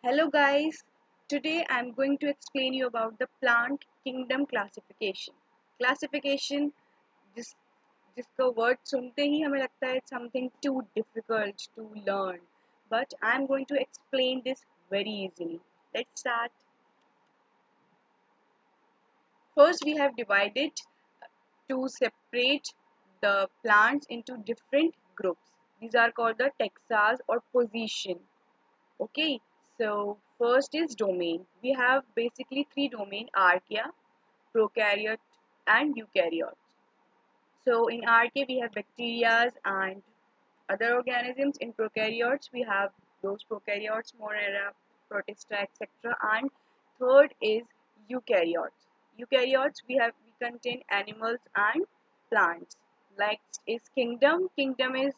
Hello guys, today I'm going to explain you about the plant kingdom classification. Classification जिस जिसका word सुनते ही हमें लगता है something too difficult to learn, but I'm going to explain this very easily. Let's start. First, we have divided to separate the plants into different groups. These are called the taxas or position. Okay, so first is domain. We have basically three domain: archaea, prokaryote, and eukaryote. So in archaea we have bacteria and other organisms. In prokaryotes we have those prokaryotes, Monera, Protista, etc. And third is eukaryotes. Eukaryotes we contain animals and plants. Like is kingdom. Kingdom is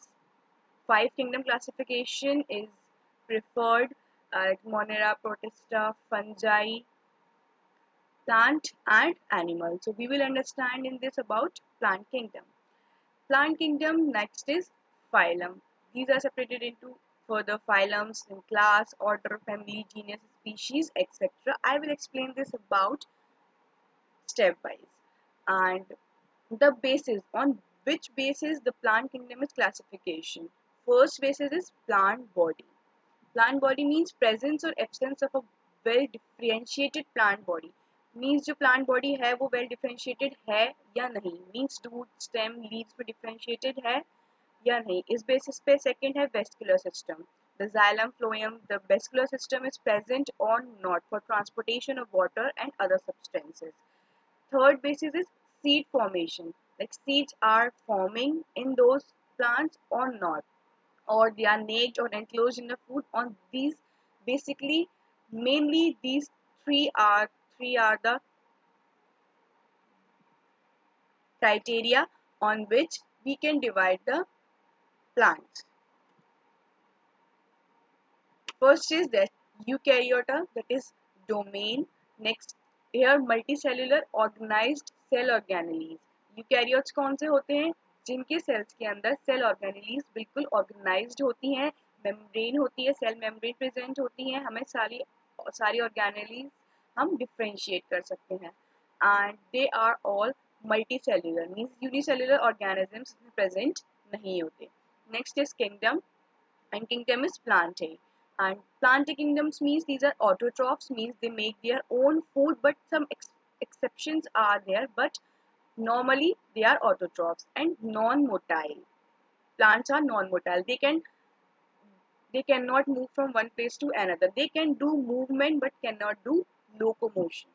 five kingdom classification is preferred, Monera, Protista, fungi, plant and animal. So we will understand in this about plant kingdom. Plant kingdom next is phylum. These are separated into further phylums in class, order, family, genus, species, etc. I will explain this about stepwise. And the basis on which basis the plant kingdom is classification. First basis is plant body. Plant body means presence or absence of a well differentiated plant body. Means जो plant body है वो well differentiated है या नहीं. Means root, stem, leaves में differentiated है या नहीं. इस basis पे second है vascular system. The xylem, phloem, the vascular system is present or not for transportation of water and other substances. Third basis is seed formation. Like seeds are forming in those plants or not, or they are naked or enclosed in the food. On these, basically, mainly these three are the criteria on which we can divide the plants. First is that eukaryota, that is domain. Next, here multicellular organized cell organelles. Eukaryotes कौन से होते हैं? जिनके sales के अंदर cell organelles बिल्कुल organised होती हैं, मेम्ब्रेन होती है, सेल मेम्ब्रेन प्रेजेंट होती है, हमें सारी सारी ऑर्गेनेलीज हम डिफ्रेंशिएट कर सकते हैं. And they are all multicellular means unicellular organisms present नहीं होते. Next is kingdom, and kingdom is plantae. And plantae kingdoms means these are autotrophs, means they make their own food, but some exceptions are there, but normally they are autotrophs. And non-motile, plants are non-motile. They cannot move from one place to another. They can do movement but cannot do locomotion.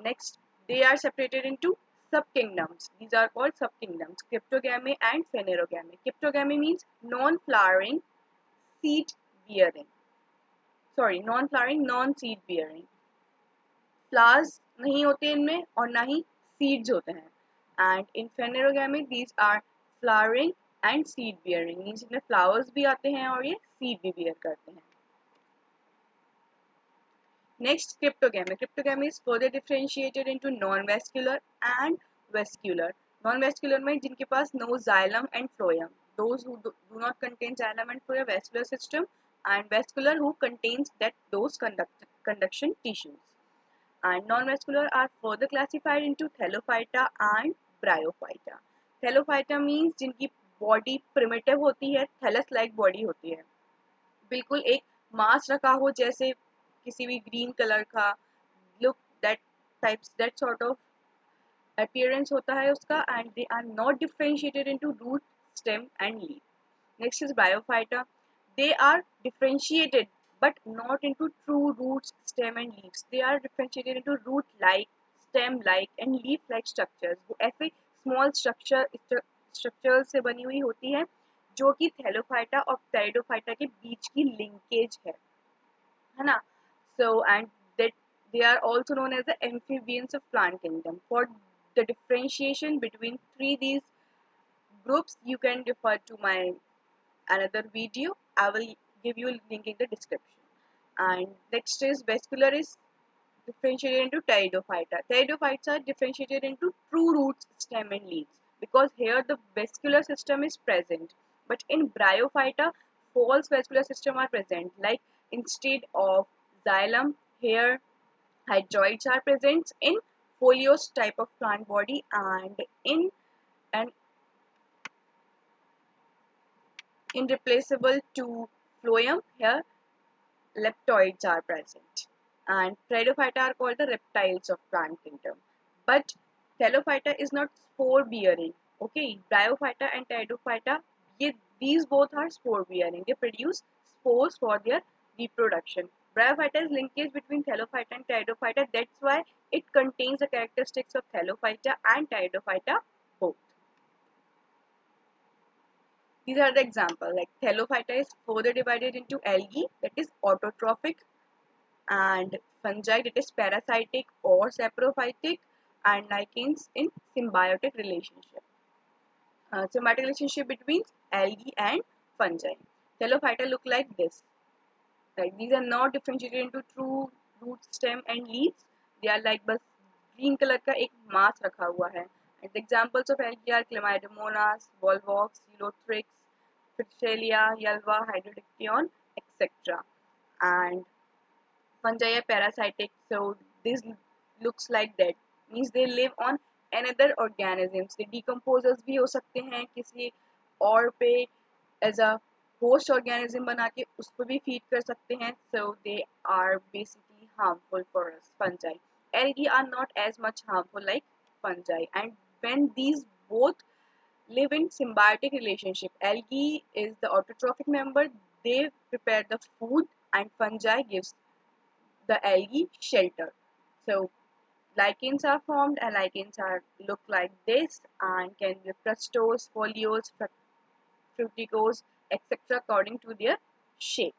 Next, they are separated into subkingdoms. These are called subkingdoms: cryptogamy and phanerogamy. Cryptogamy means non-flowering, seed bearing. Sorry non flowering, non seed bearing. Flowers नहीं होते इनमें और ना ही seeds होते हैं. And in phanerogamae these are flowering and seed bearing, means इनमें flowers भी आते हैं और ये सीड भी बियर करते हैं. Next cryptogamae. Cryptogamae is further differentiated into non vascular and vascular. Non vascular में जिनके पास no xylem and phloem, those who do not contain xylem and phloem, vascular system, and vascular who contains those conduction tissues. And non-vascular are further classified into thallophyta and bryophyta. Thallophyta means जिनकी body primitive होती है, thallus like body होती है, बिल्कुल एक मास रखा हो जैसे किसी भी ग्रीन कलर का, look that types, that sort of appearance होता है उसका. And they are not differentiated into root, stem and leaf. Next is bryophyta. They are differentiated but not into true roots, stem and leaves. They are differentiated into root like, stem like and leaf like structures. वो ऐसे small structures से बनी हुई होती है जो कि Thallophyta और पेरिडोफाइटा के बीच की लिंकेज है ना. So and that they are also known as the amphibians of plant kingdom. For the differentiation between three these groups, you can refer to my another video. I will give you a link in the description. And next is vascular is differentiated into pteridophyta. Pteridophytes are differentiated into true roots, stem and leaves because here the vascular system is present. But in bryophyta, false vascular system are present. Like instead of xylem, here hydroids are present in foliose type of plant body, and in an irreplaceable to phloem, here leptoids are present. And Pteridophyta are called the reptiles of plant kingdom. But Thallophyta is not spore bearing. Okay, Bryophyta and Pteridophyta, these both are spore bearing. They produce spores for their reproduction. Bryophyta is linkage between Thallophyta and Pteridophyta. That's why it contains the characteristics of Thallophyta and Pteridophyta both. These are the examples. Like Thallophyta is further divided into algae, that is autotrophic, and fungi, that is parasitic or saprophytic, and lichens in symbiotic relationship. Symbiotic relationship between algae and fungi. Thallophyta look like this. Like these are not differentiated into true root, stem and leaves. They are like बस green color का एक mass रखा हुआ है. And the examples of algae are Chlamydomonas, Volvox, Celothrix, Physalia, Yelva, Hydrodictyon, etc. And fungi are parasitic, so this looks like that. Means they live on another organisms. They decomposers भी हो सकते हैं किसी और पे as a host organism बना के उसको भी feed कर सकते हैं. So they are basically harmful for us. Fungi. Algae are not as much harmful like fungi, and when these both live in symbiotic relationship, algae is the autotrophic member. They prepare the food, and fungi gives the algae shelter. So lichens are formed, and lichens are look like this and can be frustose, foliose, fruticose, etc. according to their shapes.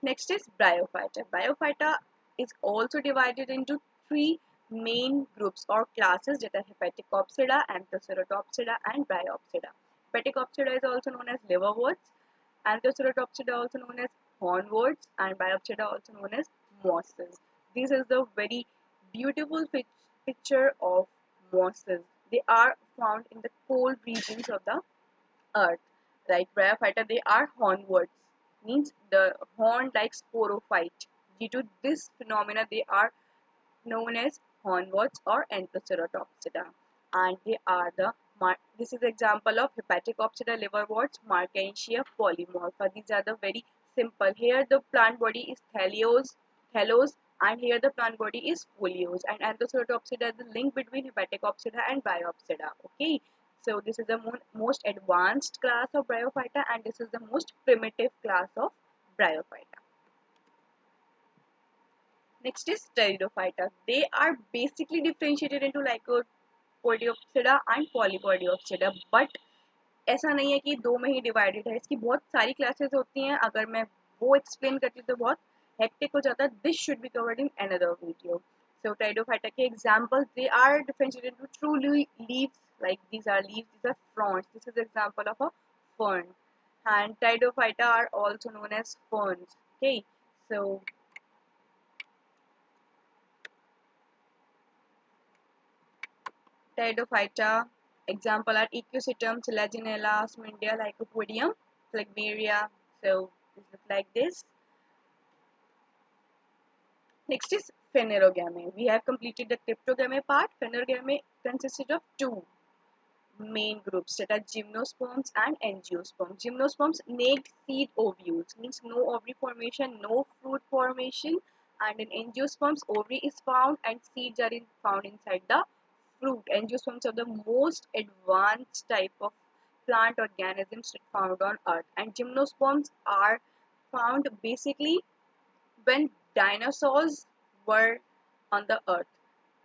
Next is Bryophyta. Bryophyta is also divided into three main groups or classes, that are Hepaticopsida, Anthoceratopsida, and Bryopsida. Hepaticopsida is also known as liverworts, Anthoceratopsida also known as hornworts, and Bryopsida also known as mosses. This is the very beautiful picture of mosses. They are found in the cold regions of the earth. Like Bryophyta, they are hornworts, means the horn like sporophyte. Due to this phenomena, they are known as hornworts or Anthoceratopsida, and they are the this is example of Hepaticopsida, liverworts, Markantia polymorpha. These are the very simple. Here the plant body is thallose, and here the plant body is foliose. And Anthoceratopsida is the link between Hepaticopsida and Bryopsida. Okay, so this is the most advanced class of Bryophyta, and this is the most primitive class of Bryophyta. Next is Pteridophyta. They are basically differentiated into Lycopodiopsida and Polypodiopsida, but ऐसा नहीं है कि दो में ही divided है. इसकी बहुत सारी क्लासेस होती हैं. अगर मैं वो एक्सप्लेन करती हूँ तो बहुत हेक्टिक हो जाता है. This should be covered in another video. So Pteridophyta के examples, they are differentiated into true leaves, like these are leaves, these are fronds. This is example of a fern. And Pteridophyta are also known as ferns. Okay, so Pteridophyta example are Equisetum, Selaginella, Smindia, Lycopodium, Phlegmaria. So this looks like this. Next is Phanerogamy. We have completed the Cryptogamy part. Phanerogamy consisted of two main groups, that are gymnosperms and angiosperms. Gymnosperms naked seed ovules, means no ovary formation, no fruit formation, and in angiosperms ovary is found and seeds are found inside the fruit. Angiosperms are the most advanced type of plant organisms found on earth, and gymnosperms are found basically when dinosaurs were on the earth.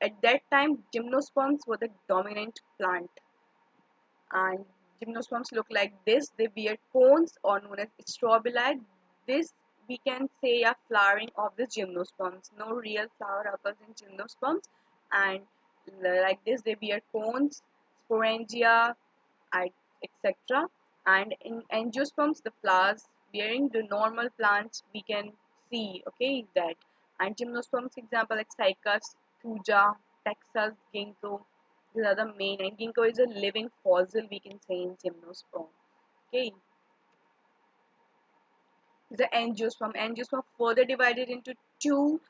At that time, gymnosperms were the dominant plant, and gymnosperms look like this. They bear cones or known as strobili. This we can say a flowering of the gymnosperms. No real flower occurs in gymnosperms, and like this they bear cones, sporangia, etc. And in angiosperms, the flowers bearing the normal plants we can see. Okay, that. And gymnosperms example like cycas, thuja, texas, ginkgo. These are the main. And ginkgo is a living fossil we can say in gymnosperm. Okay. The angiosperm. Angiosperm further divided into two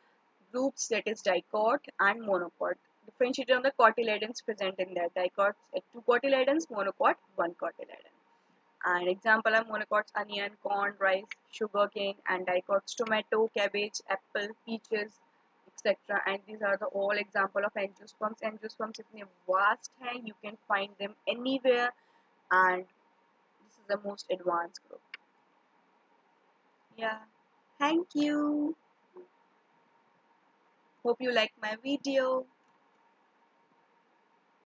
groups, that is dicot and monocot. Differentiated on the cotyledons present in there. Dicots two cotyledons, monocot one cotyledon. And example are monocots onion, corn, rice, sugarcane, and dicots tomato, cabbage, apple, peaches, etc. And these are the all example of angiosperms. Angiosperms इतने vast हैं, you can find them anywhere, and this is the most advanced group. Yeah, thank you. Hope you like my video.